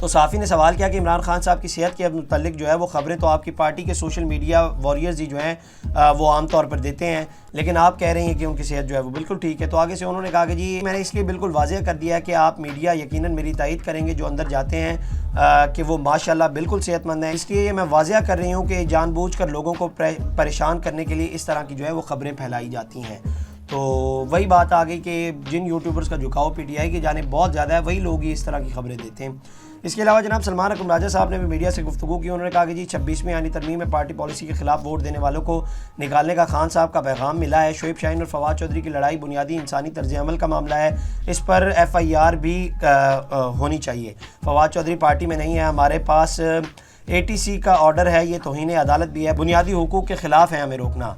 تو صحافی نے سوال کیا کہ عمران خان صاحب کی صحت کے متعلق جو ہے وہ خبریں تو آپ کی پارٹی کے سوشل میڈیا واریئرز ہی جو ہیں وہ عام طور پر دیتے ہیں، لیکن آپ کہہ رہے ہیں کہ ان کی صحت جو ہے وہ بالکل ٹھیک ہے۔ تو آگے سے انہوں نے کہا کہ جی میں نے اس لیے بالکل واضح کر دیا ہے کہ آپ میڈیا یقیناً میری تائید کریں گے جو اندر جاتے ہیں کہ وہ ماشاءاللہ بالکل صحت مند ہیں، اس لیے میں واضح کر رہی ہوں کہ جان بوجھ کر لوگوں کو پریشان کرنے کے لیے اس طرح کی جو ہے وہ خبریں پھیلائی جاتی ہیں۔ تو وہی بات آ گئی کہ جن یوٹیوبرز کا جھکاؤ پی ٹی آئی کی جانب بہت زیادہ ہے، وہی لوگ ہی اس طرح کی خبریں دیتے ہیں۔ اس کے علاوہ جناب سلمان اکرم راجہ صاحب نے بھی میڈیا سے گفتگو کی، انہوں نے کہا کہ جی 26ویں آئینی ترمیم میں پارٹی پالیسی کے خلاف ووٹ دینے والوں کو نکالنے کا خان صاحب کا پیغام ملا ہے۔ شعیب شاہین اور فواد چودھری کی لڑائی بنیادی انسانی طرز عمل کا معاملہ ہے، اس پر FIR بھی ہونی چاہیے۔ فواد چودھری پارٹی میں نہیں ہے، ہمارے پاس ATC کا آرڈر ہے، یہ توہین عدالت بھی ہے، بنیادی حقوق کے خلاف ہے ہمیں روکنا،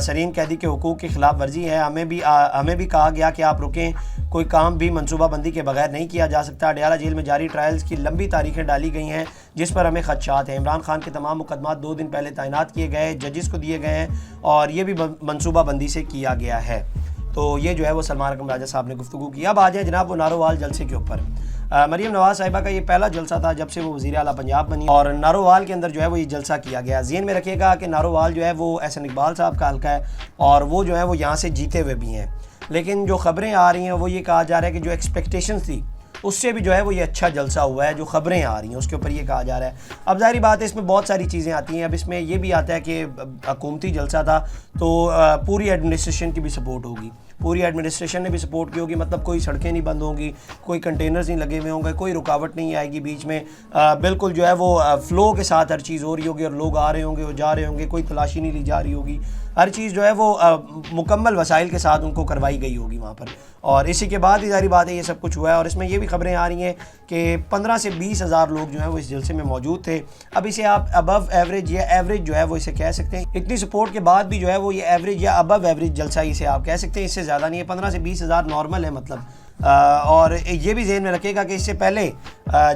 سرین قیدی کے حقوق کی خلاف ورزی ہے، ہمیں بھی کہا گیا کہ آپ رکیں، کوئی کام بھی منصوبہ بندی کے بغیر نہیں کیا جا سکتا۔ اڈیالہ جیل میں جاری ٹرائلز کی لمبی تاریخیں ڈالی گئی ہیں جس پر ہمیں خدشات ہیں۔ عمران خان کے تمام مقدمات 2 دن پہلے تعینات کیے گئے، ججز کو دیے گئے ہیں اور یہ بھی منصوبہ بندی سے کیا گیا ہے۔ تو یہ جو ہے وہ سلمان اکرم راجہ صاحب نے گفتگو کی۔ اب آ جائیں جناب وہ نارووال جلسے کے اوپر۔ مریم نواز صاحبہ کا یہ پہلا جلسہ تھا جب سے وہ وزیر اعلیٰ پنجاب بنی، اور نارووال کے اندر جو ہے وہ یہ جلسہ کیا گیا۔ ذہن میں رکھیے گا کہ نارووال جو ہے وہ احسن اقبال صاحب کا حلقہ ہے اور وہ جو ہے وہ یہاں سے جیتے ہوئے بھی ہیں، لیکن جو خبریں آ رہی ہیں وہ یہ کہا جا رہا ہے کہ جو ایکسپیکٹیشنز تھی اس سے بھی جو ہے وہ یہ اچھا جلسہ ہوا ہے، جو خبریں آ رہی ہیں اس کے اوپر یہ کہا جا رہا ہے۔ اب ظاہری بات ہے اس میں بہت ساری چیزیں آتی ہیں، اب اس میں یہ بھی آتا ہے کہ حکومتی جلسہ تھا تو پوری ایڈمنسٹریشن کی بھی سپورٹ ہوگی، پوری ایڈمنسٹریشن نے بھی سپورٹ کی ہوگی، مطلب کوئی سڑکیں نہیں بند ہوں گی، کوئی کنٹینرز نہیں لگے ہوئے ہوں گے، کوئی رکاوٹ نہیں آئے گی بیچ میں، بالکل جو ہے وہ فلو کے ساتھ ہر چیز ہو رہی ہوگی اور لوگ آ رہے ہوں گے وہ جا رہے ہوں گے، کوئی تلاشی نہیں لی جا رہی ہوگی، ہر چیز جو ہے وہ مکمل وسائل کے ساتھ ان کو کروائی گئی ہوگی وہاں پر، اور اسی کے بعد ہی ظاہری بات ہے یہ سب کچھ ہوا ہے۔ اور اس میں یہ بھی خبریں آ رہی ہیں کہ 15 سے 20 ہزار لوگ جو ہیں وہ اس جلسے میں موجود تھے۔ اب اسے آپ ابو ایوریج یا ایوریج جو ہے وہ اسے کہہ سکتے ہیں، اتنی سپورٹ کے بعد بھی جو ہے وہ یہ ایوریج یا ابو ایوریج جلسہ اسے آپ کہہ سکتے ہیں، اس سے زیادہ نہیں ہے۔ 15 سے 20 ہزار نارمل ہے مطلب۔ اور یہ بھی ذہن میں رکھے گا کہ اس سے پہلے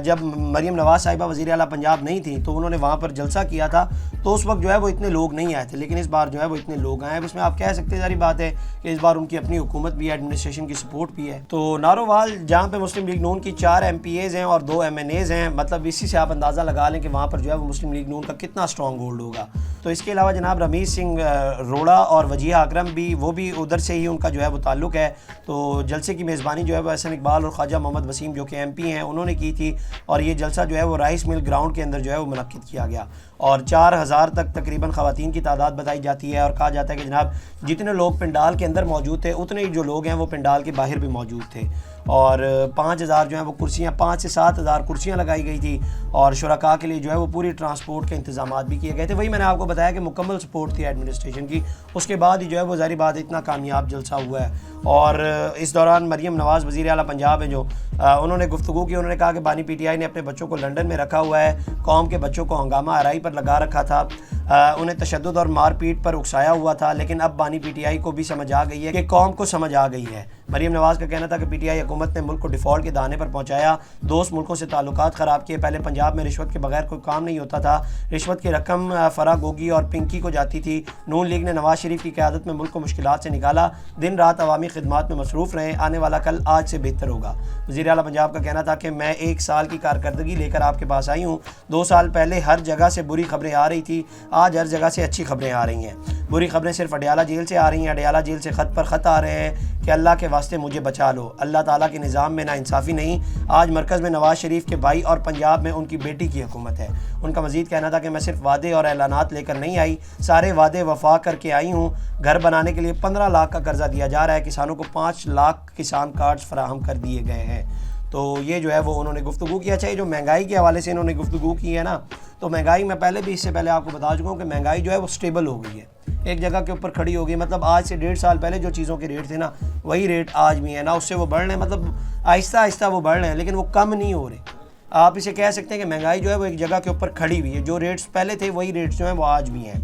جب مریم نواز صاحبہ وزیر اعلیٰ پنجاب نہیں تھی تو انہوں نے وہاں پر جلسہ کیا تھا تو اس وقت جو ہے وہ اتنے لوگ نہیں آئے تھے، لیکن اس بار جو ہے وہ اتنے لوگ آئے ہیں۔ اس میں آپ کہہ سکتے ہیں ظاہری بات ہے کہ اس بار ان کی اپنی حکومت بھی ہے، ایڈمنسٹریشن کی سپورٹ بھی ہے۔ تو نارووال جہاں پہ مسلم لیگ نون کی 4 MPAs ہیں اور 2 MNAs ہیں، مطلب اسی سے آپ اندازہ لگا لیں کہ وہاں پر جو ہے وہ مسلم لیگ نون کا کتنا اسٹرانگ ہولڈ ہوگا۔ تو اس کے علاوہ جناب رمیش سنگھ روڑا اور وجیہ اکرم بھی، وہ بھی ادھر سے ہی ان کا جو ہے وہ تعلق ہے۔ تو جلسے کی میزبانی جو ہے وہ احسن اقبال اور خواجہ محمد وسیم جو کہ MP ہیں انہوں نے کی تھی، اور یہ جلسہ جو ہے وہ رائس مل گراؤنڈ کے اندر جو ہے وہ منعقد کیا گیا، اور 4000 تک تقریباً خواتین کی تعداد بتائی جاتی ہے، اور کہا جاتا ہے کہ جناب جتنے لوگ پنڈال کے اندر موجود تھے اتنے ہی جو لوگ ہیں وہ پنڈال کے باہر بھی موجود تھے، اور 5000 جو ہیں وہ کرسیاں، 5 سے 7000 کرسیاں لگائی گئی تھی، اور شرکاء کے لیے جو ہے وہ پوری ٹرانسپورٹ کے انتظامات بھی کیے گئے تھے۔ وہی میں نے آپ کو بتایا کہ مکمل سپورٹ تھی ایڈمنسٹریشن کی، اس کے بعد ہی جو ہے وہ ظاہری بات اتنا کامیاب جلسہ ہوا ہے۔ اور اس دوران مریم نواز وزیر اعلیٰ پنجاب ہیں جو انہوں نے گفتگو کی، انہوں نے کہا کہ بانی PTI نے اپنے بچوں کو لنڈن میں رکھا ہوا ہے، قوم کے بچوں کو ہنگامہ آرائی پر لگا رکھا تھا، انہیں تشدد اور مار پیٹ پر اکسایا ہوا تھا، لیکن اب بانی PTI کو بھی سمجھ آ گئی ہے کہ قوم کو سمجھ آ گئی ہے۔ مریم نواز کا کہنا تھا کہ PTI حکومت نے ملک کو ڈیفالٹ کے دہانے پر پہنچایا، دوست ملکوں سے تعلقات خراب کیے، پہلے پنجاب میں رشوت کے بغیر کوئی کام نہیں ہوتا تھا، رشوت کی رقم فرا گوگی اور پنکی کو جاتی تھی، نون لیگ نے نواز شریف کی قیادت میں ملک کو مشکلات سے نکالا، دن رات عوامی خدمات میں مصروف رہے، آنے والا کل آج سے بہتر ہوگا۔ وزیر اعلیٰ پنجاب کا کہنا تھا کہ میں 1 سال کی کارکردگی لے کر آپ کے پاس آئی ہوں، 2 سال پہلے ہر جگہ سے بری خبریں آ رہی تھی، آج ہر جگہ سے اچھی خبریں آ رہی ہیں، بری خبریں صرف اڈیالہ جیل سے آ رہی ہیں، اڈیالہ جیل سے خط پر خط آ رہے ہیں کہ اللہ کے واسطے مجھے بچا لو، اللہ تعالیٰ کے نظام میں ناانصافی نہیں، آج مرکز میں نواز شریف کے بھائی اور پنجاب میں ان کی بیٹی کی حکومت ہے۔ ان کا مزید کہنا تھا کہ میں صرف وعدے اور اعلانات لے کر نہیں آئی، سارے وعدے وفا کر کے آئی ہوں، گھر بنانے کے لیے 15 لاکھ کا قرضہ دیا جا رہا ہے، کسانوں کو 5 لاکھ کسان کارڈز فراہم کر دیے گئے ہیں۔ تو یہ جو ہے وہ انہوں نے گفتگو کیا۔ چاہیے جو مہنگائی کے حوالے سے انہوں نے گفتگو کی ہے نا، تو مہنگائی میں پہلے بھی اس سے پہلے آپ کو بتا چکا ہوں کہ مہنگائی جو ہے وہ سٹیبل ہو گئی ہے، ایک جگہ کے اوپر کھڑی ہو گئی، مطلب آج سے 1.5 سال پہلے جو چیزوں کے ریٹ تھے نا وہی ریٹ آج بھی ہیں، نہ اس سے وہ بڑھ رہے ہیں، مطلب آہستہ آہستہ وہ بڑھ رہے ہیں لیکن وہ کم نہیں ہو رہے۔ آپ اسے کہہ سکتے ہیں کہ مہنگائی جو ہے وہ ایک جگہ کے اوپر کھڑی ہوئی ہے، جو ریٹس پہلے تھے وہی ریٹس جو ہیں وہ آج بھی ہیں۔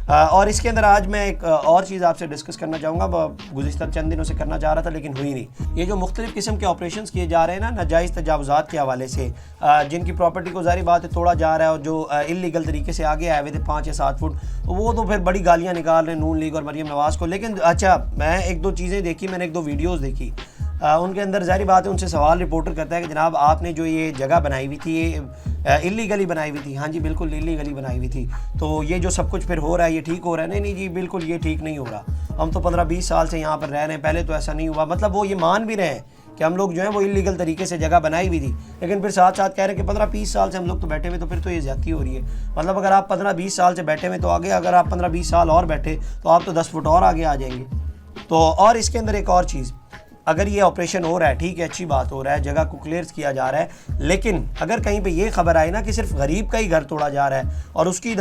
اور اس کے اندر آج میں ایک اور چیز آپ سے ڈسکس کرنا چاہوں گا، گزشتہ چند دنوں سے کرنا چاہ رہا تھا لیکن ہوئی نہیں، یہ جو مختلف قسم کے آپریشنز کیے جا رہے ہیں نا ناجائز تجاوزات کے حوالے سے، جن کی پراپرٹی کو ظاہری بات ہے توڑا جا رہا ہے، اور جو انلیگل طریقے سے آگے آئے ہوئے تھے 5 یا 7 فٹ، وہ تو پھر بڑی گالیاں نکال رہے ہیں نون لیگ اور مریم نواز کو۔ لیکن اچھا میں 1-2 چیزیں دیکھی، میں نے 1-2 ویڈیوز دیکھی، ان کے اندر ظاہری بات ہے ان سے سوال رپورٹر کرتا ہے کہ جناب آپ نے جو یہ جگہ بنائی ہوئی تھی یہ اللیگلی بنائی ہوئی تھی. ہاں جی بالکل اللیگلی بنائی ہوئی تھی, تو یہ جو سب کچھ پھر ہو رہا ہے یہ ٹھیک ہو رہا ہے؟ نہیں جی بالکل یہ ٹھیک نہیں ہو رہا, ہم تو 15-20 سال سے یہاں پر رہ رہے ہیں, پہلے تو ایسا نہیں ہوا. مطلب وہ یہ مان بھی رہے ہیں کہ ہم لوگ جو ہیں وہ اللیگل طریقے سے جگہ بنائی ہوئی تھی, لیکن پھر ساتھ ساتھ کہہ رہے ہیں کہ 15-20 سال سے ہم لوگ تو بیٹھے ہوئے, تو پھر تو یہ زیادتی ہو رہی ہے. مطلب اگر آپ 15-20 سال سے بیٹھے ہوئے تو آگے اگر آپ 15-20 سال اور بیٹھے تو آپ تو 10 فٹ اور آگے آ جائیں گے. تو اور اس کے اندر ایک اور چیز, اگر یہ آپریشن ہو رہا ہے ٹھیک ہے اچھی بات ہو رہا ہے, جگہ کو کلیئر کیا جا رہا ہے, لیکن اگر کہیں پہ یہ خبر آئے نا کہ صرف غریب کا ہی گھر توڑا جا رہا ہے اور اس کی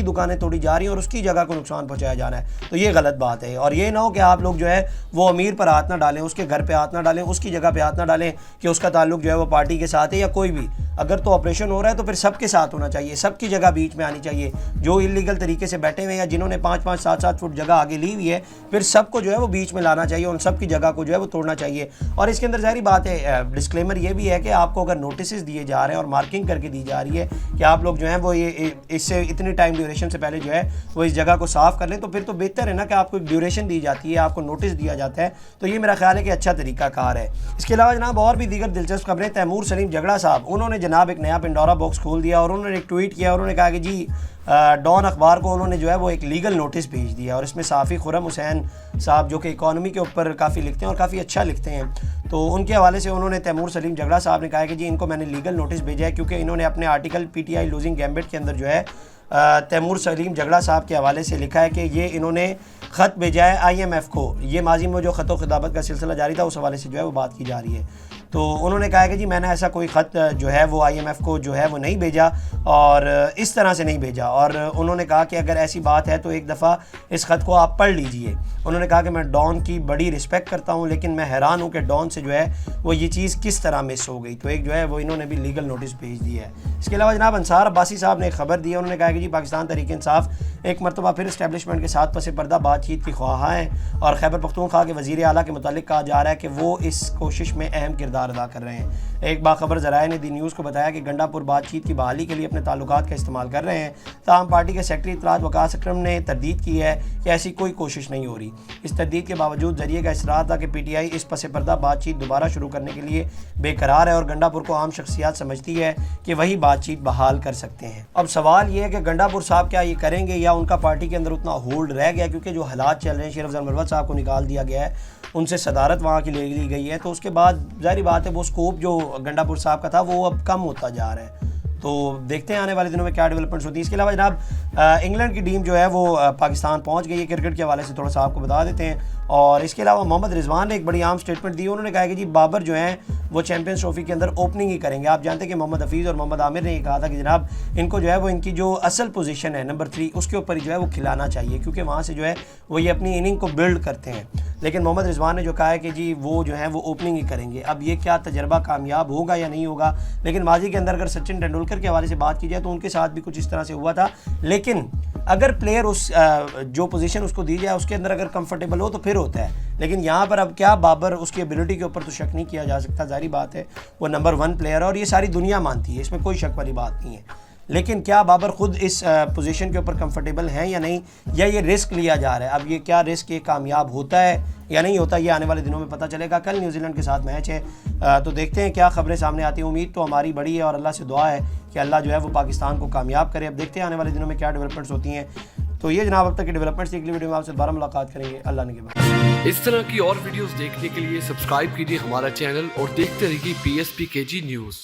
دکانیں توڑی جا رہی ہیں اور اس کی جگہ کو نقصان پہنچایا جا رہا ہے, تو یہ غلط بات ہے. اور یہ نہ ہو کہ آپ لوگ جو ہے وہ امیر پر ہاتھ نہ ڈالیں, اس کے گھر پہ ہاتھ نہ ڈالیں, اس کی جگہ پہ ہاتھ نہ ڈالیں کہ اس کا تعلق جو ہے وہ پارٹی کے ساتھ ہے یا کوئی بھی. اگر تو آپریشن ہو رہا ہے تو پھر سب کے ساتھ ہونا چاہیے, سب کی جگہ بیچ میں آنی چاہیے. جو اللیگل طریقے سے بیٹھے ہوئے ہیں یا جنہوں نے 5-5, 7-7 فٹ جگہ آگے لی ہوئی ہے, پھر سب کو جو ہے وہ بیچ میں لانا چاہیے, ان سب کی جگہ کو جو ہے وہ توڑنا چاہیے. اور اس کے اندر ظاہری بات ہے ڈسکلیمر یہ بھی ہے کہ آپ کو اگر نوٹسز دیے جا رہے ہیں اور مارکنگ کر کے دی جا رہی ہے کہ آپ لوگ جو ہیں وہ یہ اس سے اتنی ٹائم ڈیوریشن سے پہلے جو ہے وہ اس جگہ کو صاف کر لیں, تو پھر تو بہتر ہے نا کہ آپ کو ایک ڈیوریشن دی جاتی ہے, آپ کو نوٹس دیا جاتا ہے. تو یہ میرا خیال ہے کہ اچھا طریقہ کار ہے. اس کے علاوہ جناب اور بھی دیگر دلچسپ خبریں. تیمور سلیم جھگڑا صاحب انہوں نے جناب ایک نیا پنڈورا باکس کھول دیا اور انہوں نے ایک ٹویٹ کیا, انہوں نے کہا کہ جی ڈان اخبار کو انہوں نے جو ہے وہ ایک لیگل نوٹس بھیج دیا, اور اس میں صحافی خرم حسین صاحب جو کہ اکانومی کے اوپر کافی لکھتے ہیں اور کافی اچھا لکھتے ہیں, تو ان کے حوالے سے انہوں نے تیمور سلیم جھگڑا صاحب نے کہا کہ جی ان کو میں نے لیگل نوٹس بھیجا ہے, کیونکہ انہوں نے اپنے article P T I losing gambit کے اندر جو ہے تیمور سلیم جھگڑا صاحب کے حوالے سے لکھا ہے کہ یہ انہوں نے خط بھیجا ہے IMF کو. یہ ماضی میں جو خط و خطابت کا سلسلہ جاری تھا اس حوالے سے جو ہے وہ بات کی جا رہی ہے. تو انہوں نے کہا کہ جی میں نے ایسا کوئی خط جو ہے وہ IMF کو جو ہے وہ نہیں بھیجا اور اس طرح سے نہیں بھیجا, اور انہوں نے کہا کہ اگر ایسی بات ہے تو ایک دفعہ اس خط کو آپ پڑھ لیجئے. انہوں نے کہا کہ میں ڈان کی بڑی رسپیکٹ کرتا ہوں, لیکن میں حیران ہوں کہ ڈان سے جو ہے وہ یہ چیز کس طرح مس ہو گئی. تو ایک جو ہے وہ انہوں نے بھی لیگل نوٹس بھیج دیا ہے. اس کے علاوہ جناب انصار عباسی صاحب نے ایک خبر دی ہے, انہوں نے کہا کہ جی پاکستان تحریک انصاف ایک مرتبہ پھر اسٹیبلشمنٹ کے ساتھ پس پردہ بات چیت کی خواہاں ہیں, اور خیبر پختونخوا کے وزیر اعلیٰ کے متعلق کہا جا رہا ہے کہ وہ اس کوشش میں اہم کردار ادا کر رہے ہیں. ایک باخبر ذرائع نے دی نیوز کو بتایا کہ گنڈا پور بات چیت کی بحالی کے لیے اپنے تعلقات کا استعمال کر رہے ہیں, تاہم پارٹی کے سیکرٹری اطلاعات وقاص اکرم نے تردید کی ہے کہ ایسی کوئی کوشش نہیں ہو رہی. اس تردید کے باوجود ذریعے کا اصرار تھا کہ PTI اس پس پردہ بات چیت دوبارہ شروع کرنے کے لیے بے قرار ہے اور گنڈا پور کو عام شخصیات سمجھتی ہے کہ وہی بات چیت بحال کر سکتے ہیں. اب سوال یہ ہے کہ گنڈا پور صاحب کیا یہ کریں گے یا ان کا پارٹی کے اندر اتنا ہولڈ رہ گیا, کیونکہ جو حالات چل رہے ہیں, شیر افضل مروت صاحب کو نکال دیا گیا ہے, ان سے صدارت وہاں کی لے لی گئی ہے, تو اس کے بعد ظاہری بات ہے وہ سکوپ جو گنڈا پور صاحب کا تھا وہ اب کم ہوتا جا رہا ہے. تو دیکھتے ہیں آنے والے دنوں میں کیا ڈیولپمنٹس ہوتی ہیں. اس کے علاوہ جناب انگلینڈ کی ٹیم جو ہے وہ پاکستان پہنچ گئی ہے, کرکٹ کے حوالے سے تھوڑا سا آپ کو بتا دیتے ہیں. اور اس کے علاوہ محمد رضوان نے ایک بڑی عام سٹیٹمنٹ دی, انہوں نے کہا کہ جی بابر جو ہیں وہ چیمپئنز ٹرافی کے اندر اوپننگ ہی کریں گے. آپ جانتے ہیں کہ محمد حفیظ اور محمد عامر نے یہ کہا تھا کہ جناب ان کو جو ہے وہ ان کی جو اصل پوزیشن ہے نمبر 3 اس کے اوپر ہی جو ہے وہ کھلانا چاہیے, کیونکہ وہاں سے جو ہے وہ یہ اپنی اننگ کو بلڈ کرتے ہیں. لیکن محمد رضوان نے جو کہا ہے کہ جی وہ جو ہے وہ اوپننگ ہی کریں گے. اب یہ کیا تجربہ کامیاب ہوگا یا نہیں ہوگا, لیکن ماضی کے اندر اگر سچن ٹنڈولکر کے حوالے سے بات کی جائے تو ان کے ساتھ بھی کچھ اس طرح سے ہوا تھا. لیکن اگر پلیئر اس جو پوزیشن اس کو دی جائے اس کے اندر اگر کمفرٹیبل ہو تو پھر ہوتا ہے. لیکن یہاں پر اب کیا بابر اس کی ایبلٹی کے اوپر تو شک نہیں کیا جا سکتا, ظاہری بات ہے وہ نمبر 1 پلیئر ہے اور یہ ساری دنیا مانتی ہے, اس میں کوئی شک والی بات نہیں ہے. لیکن کیا بابر خود اس پوزیشن کے اوپر کمفرٹیبل ہیں یا نہیں, یا یہ رسک لیا جا رہا ہے. اب یہ کیا رسک یہ کامیاب ہوتا ہے یا نہیں ہوتا, یہ آنے والے دنوں میں پتہ چلے گا. کل نیوزی لینڈ کے ساتھ میچ ہے, تو دیکھتے ہیں کیا خبریں سامنے آتی ہیں. امید تو ہماری بڑی ہے اور اللہ سے دعا ہے کہ اللہ جو ہے وہ پاکستان کو کامیاب کرے. اب دیکھتے ہیں آنے والے دنوں میں کیا ڈیولپمنٹس ہوتی ہیں. تو یہ جناب اب تک کی ڈیولپمنٹس. اگلی ویڈیو میں آپ سے دوبارہ ملاقات کریں گے, اللہ نے کے بعد. اس طرح کی اور ویڈیوز دیکھنے کے لیے سبسکرائب کیجیے ہمارا چینل اور دیکھتے رہیے PSPKG نیوز.